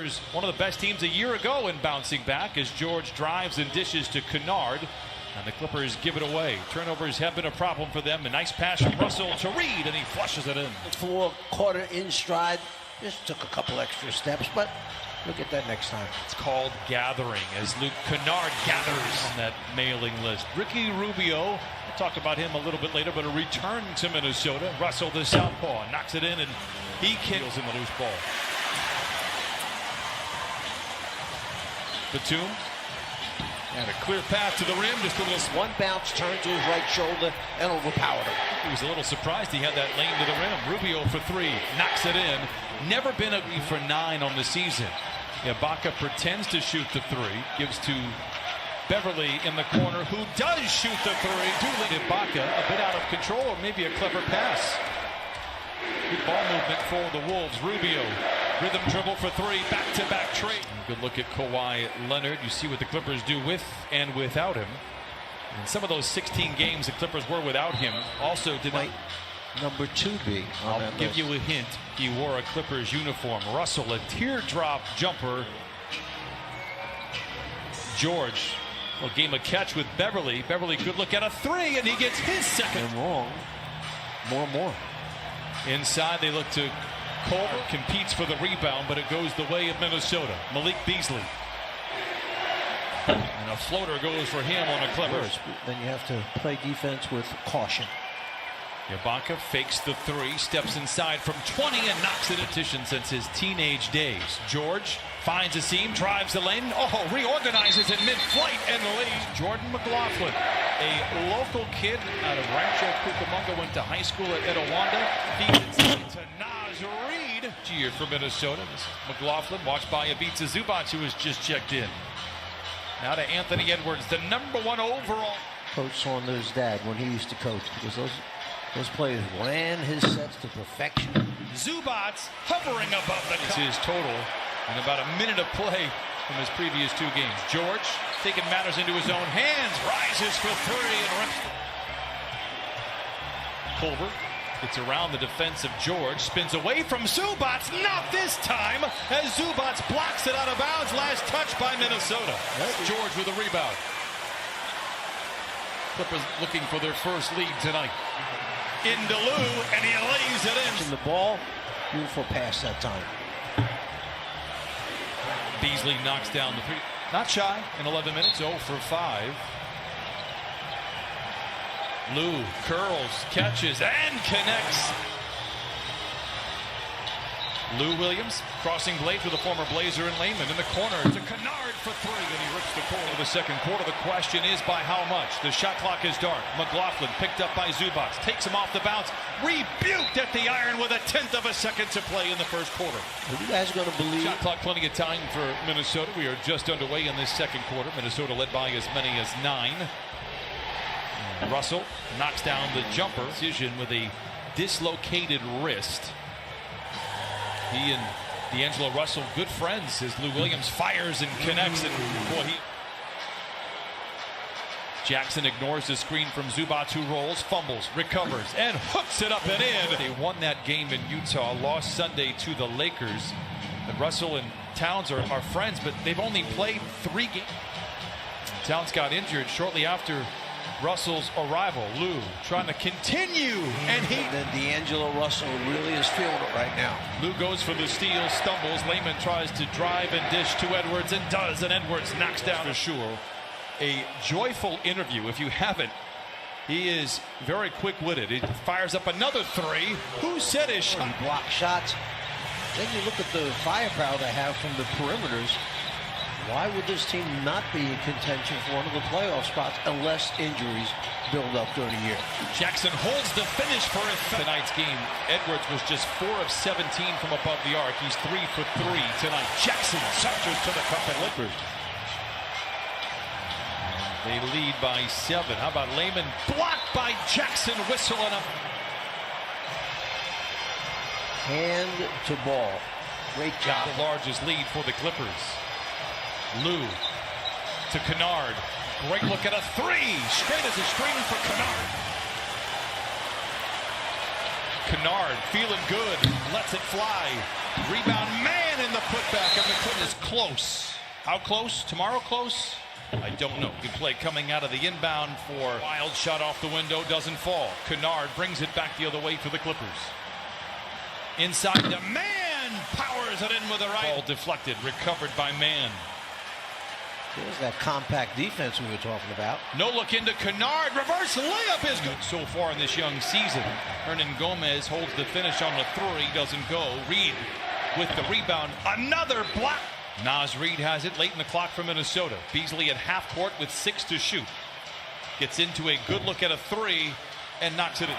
Clippers, one of the best teams a year ago in bouncing back as George drives and dishes to Kennard. And the Clippers give it away. Turnovers have been a problem for them. A nice pass from Russell to Reed, and he flushes it in. Caught it in stride. Just took a couple extra steps, but we'll get that next time. It's called gathering as Luke Kennard gathers on that mailing list. Ricky Rubio, we'll talk about him a little bit later, but a return to Minnesota. Russell, the southpaw, knocks it in, and he kills in the loose ball. Batum. And a clear path to the rim, just a little. One bounce, turned to his right shoulder, and overpowered him. He was a little surprised he had that lane to the rim. Rubio for three, knocks it in. Never been a for 9 on the season. Ibaka pretends to shoot the three, gives to Beverly in the corner, who does shoot the three. Ibaka a bit out of control, or maybe a clever pass. Good ball movement for the Wolves. Rubio, rhythm dribble for three, back-to-back trade. Good look at Kawhi Leonard. You see what the Clippers do with and without him. And some of those 16 games the Clippers were without him also did not. Number 2 be. I'll give you a hint. He wore a Clippers uniform. Russell, a teardrop jumper. George, a game of catch with Beverly. Beverly, good look at a three, and he gets his second. And wrong. More. Inside, they look to Culver, competes for the rebound, but it goes the way of Minnesota. Malik Beasley. And a floater goes for him on a Clippers. Then you have to play defense with caution. Ibaka fakes the three, steps inside from 20 and knocks it in since his teenage days. George finds a seam, drives the lane, reorganizes in mid-flight and leads. Jordan McLaughlin, a local kid out of Rancho Cucamonga, went to high school at Etowanda. Feeds it to Naz Reid. Year for Minnesota. This is McLaughlin, watched by Ivica Zubac, who has just checked in. Now to Anthony Edwards, the #1 overall. Coach Saunders' dad when he used to coach, because those players ran his sets to perfection. Zubac hovering above the cup. It's his total in about a minute of play from his previous 2 games. George taking matters into his own hands, rises for three and rips. Culver gets around the defense of George, spins away from Zubac, not this time, as Zubac blocks it out of bounds. Last touch by Minnesota. George with a rebound. Clippers looking for their first lead tonight. Into Lou, and he lays it in. The ball, beautiful pass that time. Beasley knocks down the three. Not shy in 11 minutes, 0 for 5. Lou curls, catches, and connects. Lou Williams crossing blades with a former Blazer and Lehman in the corner to Kennard for three, and he rips the corner of the second quarter. The question is by how much? The shot clock is dark. McLaughlin picked up by Zubac, takes him off the bounce, rebuked at the iron with 1/10 of a second to play in the first quarter. Are you guys going to believe? Shot clock, plenty of time for Minnesota. We are just underway in this second quarter. Minnesota led by as many as 9. And Russell knocks down the jumper. Decision with a dislocated wrist. He and D'Angelo Russell, good friends, as Lou Williams fires and connects. And boy, Jackson ignores the screen from Zubac, who rolls, fumbles, recovers, and hooks it up and in. They won that game in Utah, lost Sunday to the Lakers. And Russell and Towns are friends, but they've only played 3 games. Towns got injured shortly after Russell's arrival. Lou trying to continue, and then D'Angelo Russell really is feeling it right now. Lou goes for the steal, stumbles. Lehman tries to drive and dish to Edwards, and does, and Edwards knocks down for sure. A joyful interview. If you haven't, he is very quick-witted. He fires up another three. Who said his shot? He blocked shots. Then you look at the firepower they have from the perimeters. Why would this team not be in contention for one of the playoff spots unless injuries build up during the year? Jackson holds the finish for tonight's game. Edwards was just 4 of 17 from above the arc. He's 3 for 3 tonight. Jackson saunters to the cup and Clippers. They lead by 7. How about Lehman? Blocked by Jackson, whistle and up. Hand to ball. Great job. The largest lead for the Clippers. Lou to Kennard. Great look at a three. Straight as a string for Kennard. Kennard feeling good. Lets it fly. Rebound, man, in the putback of the Clippers. Close. How close? Tomorrow close? I don't know. Good play coming out of the inbound for wild shot off the window. Doesn't fall. Kennard brings it back the other way for the Clippers. Inside the man. Powers it in with the right. Ball deflected. Recovered by Man. There's that compact defense we were talking about. No look into Kennard. Reverse layup is good so far in this young season. Hernan Gomez holds the finish on the three. Doesn't go. Reed with the rebound. Another block. Naz Reid has it late in the clock for Minnesota. Beasley at half court with 6 to shoot. Gets into a good look at a three and knocks it in.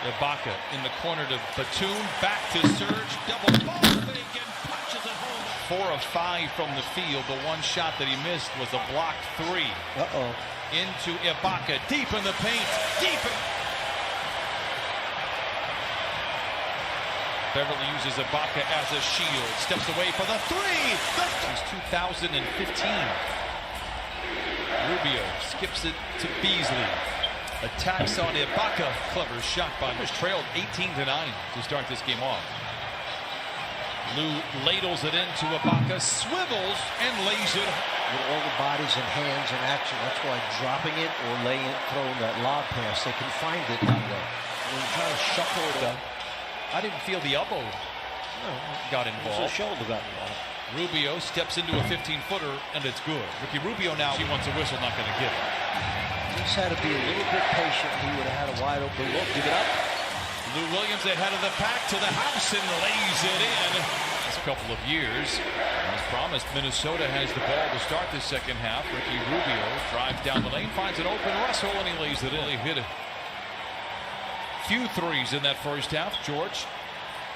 Ibaka in the corner to Batum. Back to Serge. Double ball fake and punches it home. 4 of 5 from the field. The one shot that he missed was a blocked three. Into Ibaka. Deep in the paint. Deep in. Beverly uses Ibaka as a shield. Steps away for the three. He's 2015. Rubio skips it to Beasley. Attacks on Ibaka. Clever shot by him. Trailed 18-9 to start this game off. Lou ladles it into Ibaka. Swivels and lays it. With all the bodies and hands in action, that's why dropping it or laying it, throwing that lob pass, they can find it that way. When you try to shuffle it up. I didn't feel the elbow got involved. The shoulder got involved. Rubio steps into a 15-footer, and it's good. Ricky Rubio now, he wants a whistle, not going to get it. Just had to be a little bit patient. He would have had a wide open look. Give it up. Lou Williams ahead of the pack to the house and lays it in. It's a couple of years. As promised, Minnesota has the ball to start this second half. Ricky Rubio drives down the lane, finds an open Russell, and he lays it in. He hit it. Few threes in that first half. George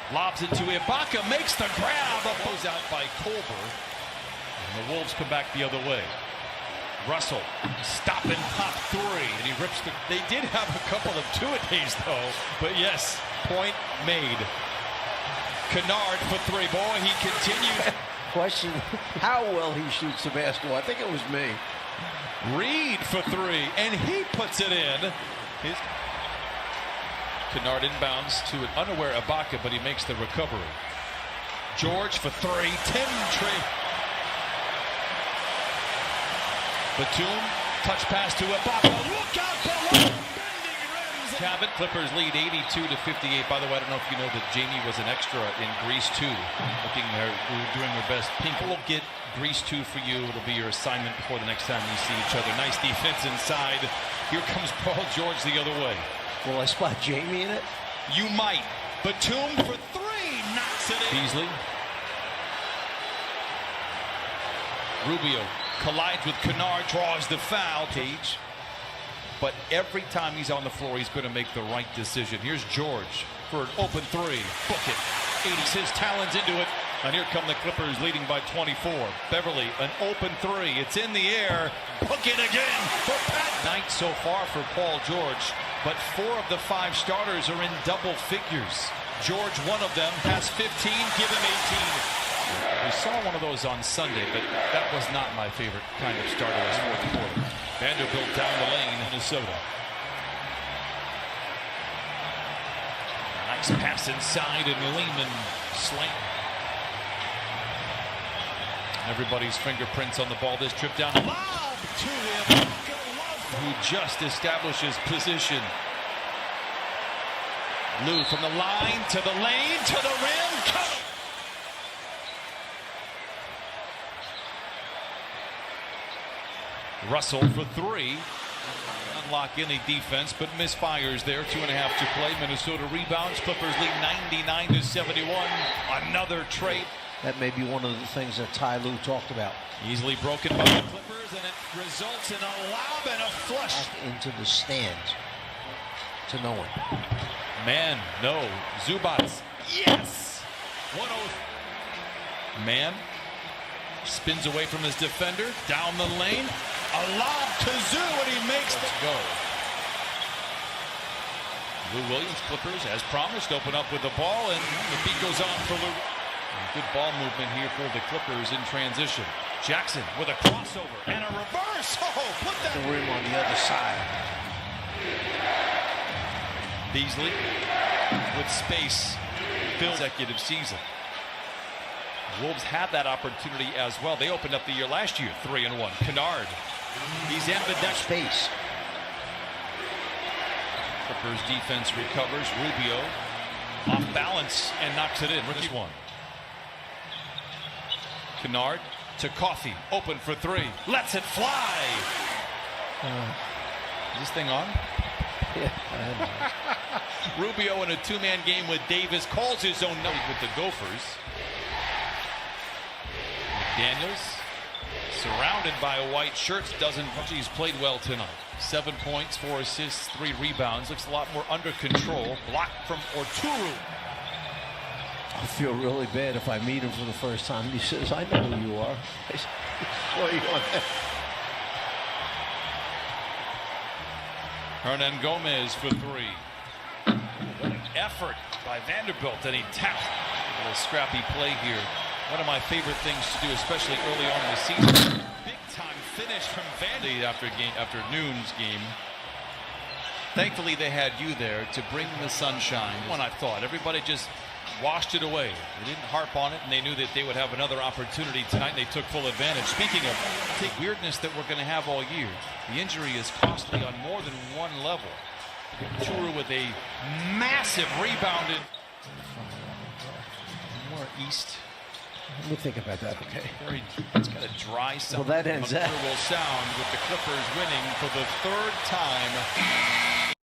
lobs it to Ibaka, makes the grab. Goes out by Colbert. And the Wolves come back the other way. Russell, stop and pop three. And he rips the. They did have a couple of two-a-days, though. But yes, point made. Kennard for three. Boy, he continues. Question how well he shoots the basketball. I think it was me. Reed for three. And he puts it in. Kennard inbounds to an unaware Ibaka, but he makes the recovery. George for three. 10 trade. Batum, touch pass to Ibaka. Look out below. Bending rims. Cabot, Clippers lead 82-58. By the way, I don't know if you know that Jamie was an extra in Grease 2. Looking there, doing her best. Pink will get Grease 2 for you. It'll be your assignment before the next time you see each other. Nice defense inside. Here comes Paul George the other way. Will I spot Jamie in it? You might. Batum for three. Knocks it in. Beasley. Rubio collides with Kennard. Draws the foul. Cage. But every time he's on the floor, he's going to make the right decision. Here's George for an open three. Book it. 80s his talons into it. And here come the Clippers leading by 24. Beverly, an open three. It's in the air. Book it again for Pat. Night so far for Paul George. But 4 of the 5 starters are in double figures. George, one of them, has 15. Give him 18. We saw one of those on Sunday, but that was not my favorite kind of start of this fourth quarter. Vanderbilt down the lane, Minnesota. Nice pass inside, and Lehman slam. Everybody's fingerprints on the ball this trip down. Lob to him. Who just establishes position. Lou from the line to the lane to the rim. Russell for three. Unlock any defense, but misfires there. 2.5 to play. Minnesota rebounds. Clippers lead 99-71. Another trade. That may be one of the things that Ty Lue talked about. Easily broken by the Clippers, and it results in a lob and a flush. Back into the stands to no one. Man, no. Zubats. Yes! 1-0. Man spins away from his defender. Down the lane. A lob to Zoo, and he makes the go. Lou Williams, Clippers, as promised, open up with the ball, and the beat goes on for Lou. Good ball movement here for the Clippers in transition. Jackson with a crossover and a reverse. Oh, put that the rim on the other side. Beasley with space filled consecutive season. Wolves had that opportunity as well. They opened up the year last year 3-1. Kennard, he's ambidextrous. Space. Clippers defense recovers. Rubio off balance and knocks it in. Rookie one. Kennard to Coffey, open for three, lets it fly. Is this thing on? Yeah. Rubio in a two-man game with Davis calls his own number with the Gophers. Daniels surrounded by white shirts, doesn't. He's played well tonight. 7 points, 4 assists, 3 rebounds. Looks a lot more under control. Block from Orturu. I feel really bad if I meet him for the first time and he says, I know who you are. I say, "Where are you on that?" Hernan Gomez for three. What an effort by Vanderbilt, and he tapped. A little scrappy play here. One of my favorite things to do, especially early on in the season. Big time finish from Vanderbilt after noon's game. Thankfully, they had you there to bring the sunshine. When I thought everybody just washed it away. They didn't harp on it, and they knew that they would have another opportunity tonight, and they took full advantage. Speaking of weirdness that we're going to have all year, the injury is costly on more than one level. Churu with a massive rebound in more east. Let me think about that, okay? It's got a dry sound. Well, that ends that. Will sound with the Clippers winning for the third time